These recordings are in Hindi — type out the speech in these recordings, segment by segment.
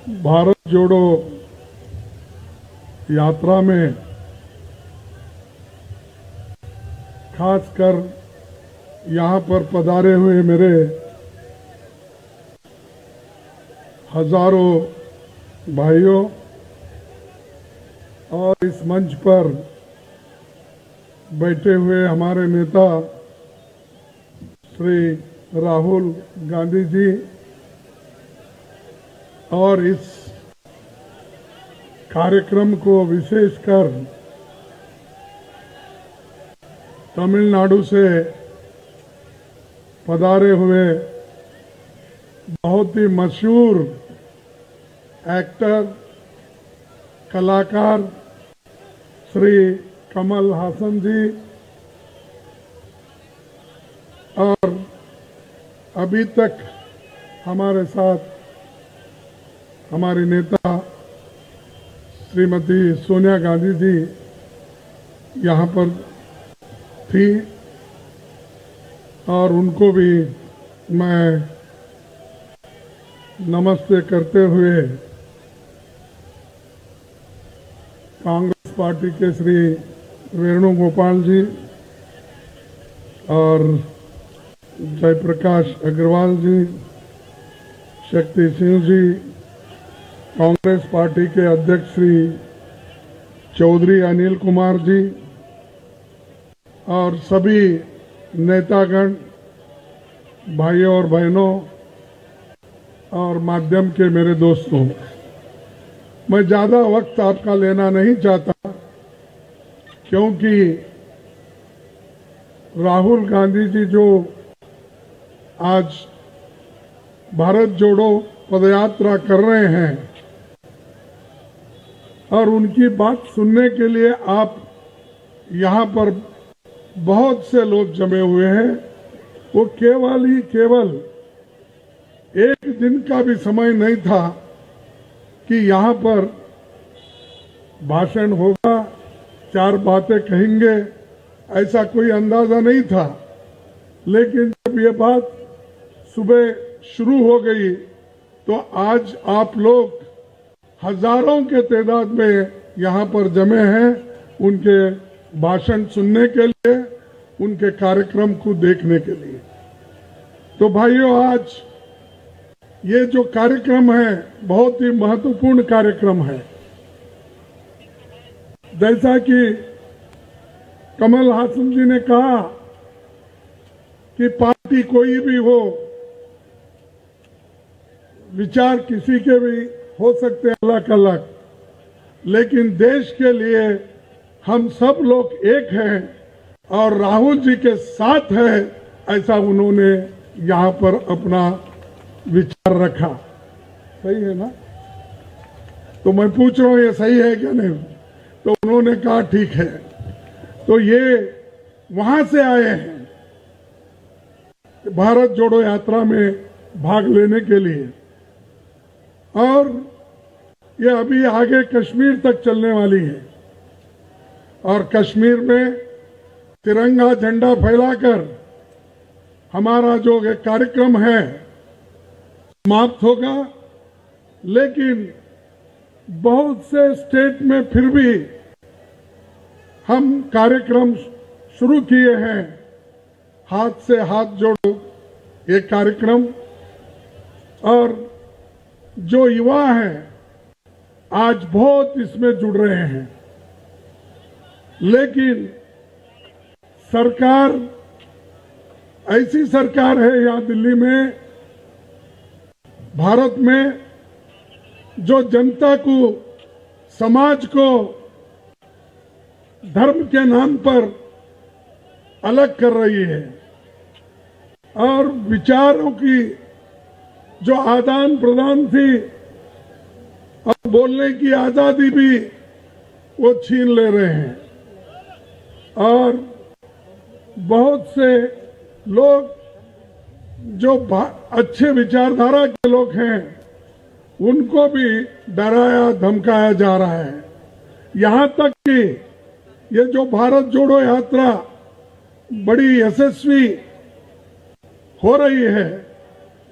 भारत जोड़ो यात्रा में खासकर यहाँ पर पधारे हुए मेरे हजारों भाइयों और इस मंच पर बैठे हुए हमारे नेता श्री राहुल गांधी जी और इस कार्यक्रम को विशेषकर तमिलनाडु से पधारे हुए बहुत ही मशहूर एक्टर कलाकार श्री कमल हासन जी और अभी तक हमारे साथ हमारी नेता श्रीमती सोनिया गांधी जी यहाँ पर थी और उनको भी मैं नमस्ते करते हुए कांग्रेस पार्टी के श्री वेणुगोपाल जी और जयप्रकाश अग्रवाल जी, शक्ति सिंह जी, कांग्रेस पार्टी के अध्यक्ष श्री चौधरी अनिल कुमार जी और सभी नेतागण, भाइयों और बहनों और माध्यम के मेरे दोस्तों, मैं ज़्यादा वक्त आपका लेना नहीं चाहता क्योंकि राहुल गांधी जी जो आज भारत जोड़ो पदयात्रा कर रहे हैं और उनकी बात सुनने के लिए आप यहाँ पर बहुत से लोग जमे हुए हैं। वो केवल एक दिन का भी समय नहीं था कि यहाँ पर भाषण होगा, चार बातें कहेंगे, ऐसा कोई अंदाजा नहीं था। लेकिन जब ये बात सुबह शुरू हो गई तो आज आप लोग हजारों के तादाद में यहाँ पर जमे हैं उनके भाषण सुनने के लिए, उनके कार्यक्रम को देखने के लिए। तो भाइयों, आज ये जो कार्यक्रम है बहुत ही महत्वपूर्ण कार्यक्रम है। जैसा कि कमल हासन जी ने कहा कि पार्टी कोई भी हो, विचार किसी के भी हो सकते हैं अलग अलग, लेकिन देश के लिए हम सब लोग एक हैं और राहुल जी के साथ है, ऐसा उन्होंने यहाँ पर अपना विचार रखा। सही है ना? तो मैं पूछ रहा हूँ ये सही है क्या नहीं? तो उन्होंने कहा ठीक है। तो ये वहां से आए हैं भारत जोड़ो यात्रा में भाग लेने के लिए और ये अभी आगे कश्मीर तक चलने वाली है और कश्मीर में तिरंगा झंडा फैलाकर हमारा जो ये कार्यक्रम है समाप्त होगा। लेकिन बहुत से स्टेट में फिर भी हम कार्यक्रम शुरू किए हैं, हाथ से हाथ जोड़ो ये कार्यक्रम, और जो युवा हैं आज बहुत इसमें जुड़ रहे हैं। लेकिन सरकार ऐसी सरकार है यहाँ दिल्ली में, भारत में, जो जनता को, समाज को धर्म के नाम पर अलग कर रही है और विचारों की जो आदान प्रदान थी और बोलने की आजादी भी वो छीन ले रहे हैं। और बहुत से लोग जो अच्छे विचारधारा के लोग हैं उनको भी डराया धमकाया जा रहा है। यहाँ तक कि ये जो भारत जोड़ो यात्रा बड़ी यशस्वी हो रही है,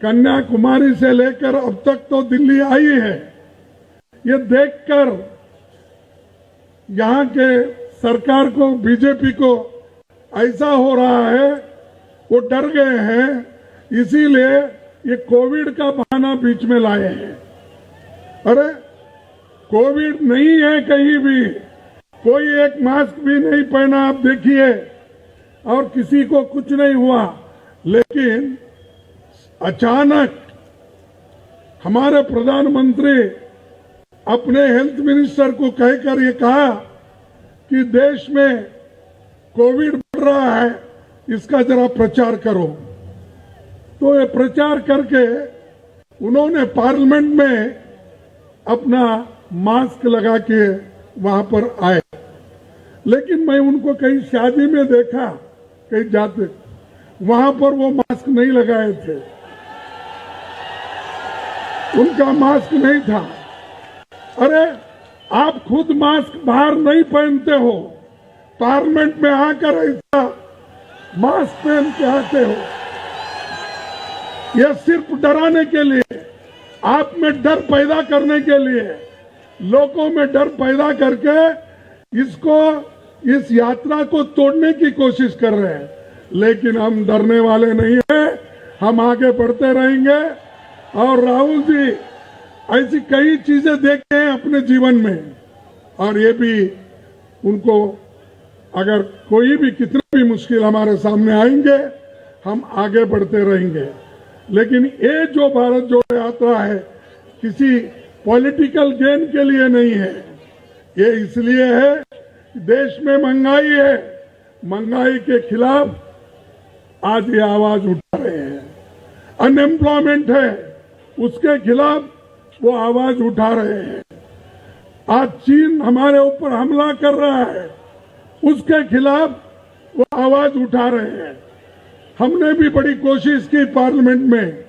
कन्याकुमारी से लेकर अब तक तो दिल्ली आई है, ये देखकर यहाँ के सरकार को, बीजेपी को ऐसा हो रहा है, वो डर गए हैं, इसीलिए ये कोविड का बहाना बीच में लाए हैं। अरे कोविड नहीं है कहीं भी, कोई एक मास्क भी नहीं पहना, आप देखिए, और किसी को कुछ नहीं हुआ। लेकिन अचानक हमारे प्रधानमंत्री अपने हेल्थ मिनिस्टर को कहकर ये कहा कि देश में कोविड बढ़ रहा है, इसका जरा प्रचार करो। तो ये प्रचार करके उन्होंने पार्लियामेंट में अपना मास्क लगा के वहां पर आए। लेकिन मैं उनको कहीं शादी में देखा, कहीं जाते, वहां पर वो मास्क नहीं लगाए थे, उनका मास्क नहीं था। अरे आप खुद मास्क बाहर नहीं पहनते हो, पार्लियामेंट में आकर ऐसा मास्क पहन के आते हो। यह सिर्फ डराने के लिए, आप में डर पैदा करने के लिए, लोगों में डर पैदा करके इस यात्रा को तोड़ने की कोशिश कर रहे हैं। लेकिन हम डरने वाले नहीं हैं, हम आगे बढ़ते रहेंगे। और राहुल जी ऐसी कई चीजें देखे हैं अपने जीवन में, और ये भी उनको, अगर कोई भी कितनी भी मुश्किल हमारे सामने आएंगे, हम आगे बढ़ते रहेंगे। लेकिन ये जो भारत जोड़ो यात्रा है, किसी पॉलिटिकल गेन के लिए नहीं है, ये इसलिए है कि देश में महंगाई है, महंगाई के खिलाफ आज ये आवाज उठा रहे हैं। अनएम्प्लॉयमेंट है, उसके खिलाफ वो आवाज उठा रहे हैं। आज चीन हमारे ऊपर हमला कर रहा है, उसके खिलाफ वो आवाज उठा रहे हैं। हमने भी बड़ी कोशिश की पार्लियामेंट में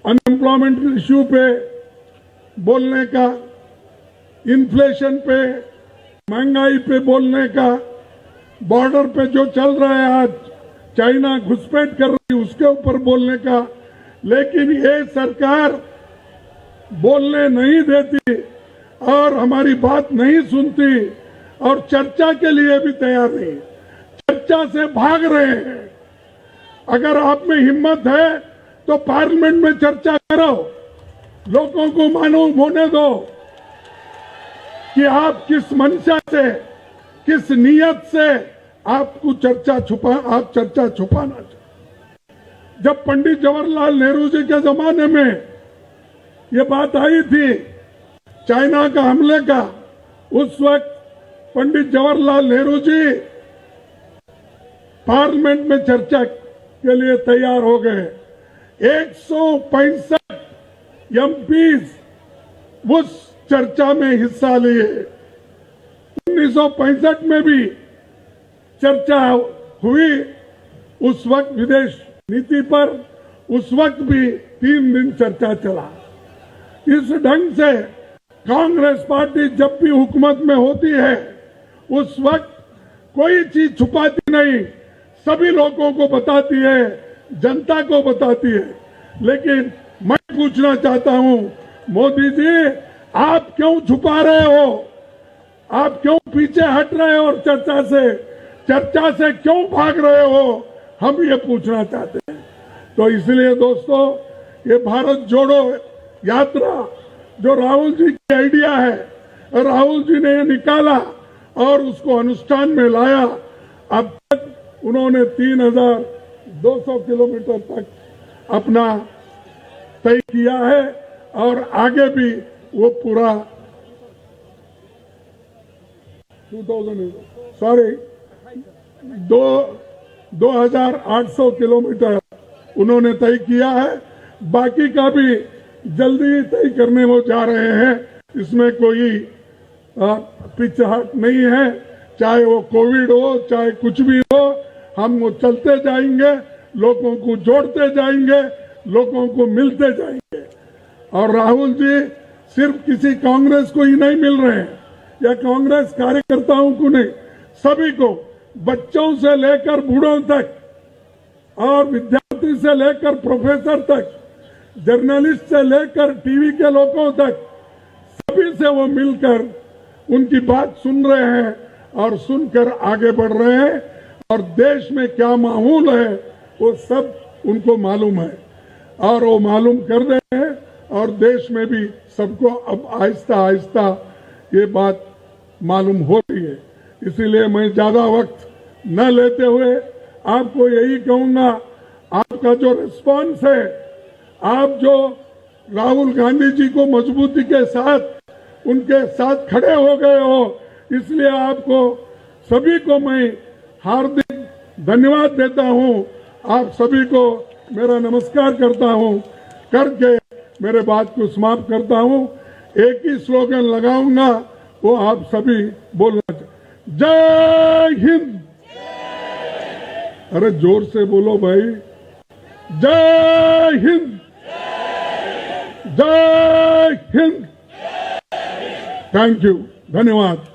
अनएम्प्लॉयमेंट इश्यू पे बोलने का, इन्फ्लेशन पे, महंगाई पे बोलने का, बॉर्डर पे जो चल रहा है आज, चाइना घुसपैठ कर रही है, उसके ऊपर बोलने का। लेकिन ये सरकार बोलने नहीं देती और हमारी बात नहीं सुनती, और चर्चा के लिए भी तैयार नहीं, चर्चा से भाग रहे हैं। अगर आप में हिम्मत है तो पार्लियामेंट में चर्चा करो, लोगों को मालूम होने दो कि आप किस मंशा से, किस नियत से आप चर्चा छुपाना चाहते। जब पंडित जवाहरलाल नेहरू जी के जमाने में ये बात आई थी चाइना का हमले का, उस वक्त पंडित जवाहरलाल नेहरू जी पार्लियामेंट में चर्चा के लिए तैयार हो गए। 165 एमपीज उस चर्चा में हिस्सा लिए। 1965 में भी चर्चा हुई, उस वक्त विदेश नीति पर, उस वक्त भी 3 दिन चर्चा चला। इस ढंग से कांग्रेस पार्टी जब भी हुकूमत में होती है, उस वक्त कोई चीज छुपाती नहीं, सभी लोगों को बताती है, जनता को बताती है। लेकिन मैं पूछना चाहता हूं, मोदी जी आप क्यों छुपा रहे हो? आप क्यों पीछे हट रहे हो और चर्चा से क्यों भाग रहे हो? हम ये पूछना चाहते हैं। तो इसलिए दोस्तों, ये भारत जोड़ो यात्रा जो राहुल जी की आइडिया है, राहुल जी ने ये निकाला और उसको अनुष्ठान में लाया। अब तक उन्होंने 3200 किलोमीटर तक अपना तय किया है, और आगे भी वो पूरा 2800 किलोमीटर उन्होंने तय किया है। बाकी का भी जल्दी तय करने वो जा रहे हैं, इसमें कोई पिछाहट नहीं है। चाहे वो कोविड हो, चाहे कुछ भी हो, हम वो चलते जाएंगे, लोगों को जोड़ते जाएंगे, लोगों को मिलते जाएंगे। और राहुल जी सिर्फ किसी कांग्रेस को ही नहीं मिल रहे हैं, या कांग्रेस कार्यकर्ताओं को नहीं, सभी को, बच्चों से लेकर बूढ़ों तक, और विद्यार्थी से लेकर प्रोफेसर तक, जर्नलिस्ट से लेकर टीवी के लोगों तक, से वो मिलकर उनकी बात सुन रहे हैं और सुनकर आगे बढ़ रहे हैं और देश में क्या माहौल है वो सब उनको मालूम है और वो मालूम कर रहे हैं और देश में भी सबको अब आहिस्ता आहिस्ता ये बात मालूम हो रही है। इसीलिए मैं ज्यादा वक्त न लेते हुए आपको यही कहूंगा, आपका जो रिस्पांस है, आप जो राहुल गांधी जी को मजबूती के साथ उनके साथ खड़े हो गए हो, इसलिए आपको सभी को मैं हार्दिक धन्यवाद देता हूं। आप सभी को मेरा नमस्कार करता हूं करके मेरे बात को समाप्त करता हूं। एक ही स्लोगन लगाऊंगा, वो आप सभी बोलना चाहिए, जय हिंद। अरे जोर से बोलो भाई, जय हिंद, जय हिंद। थैंक यू, धन्यवाद।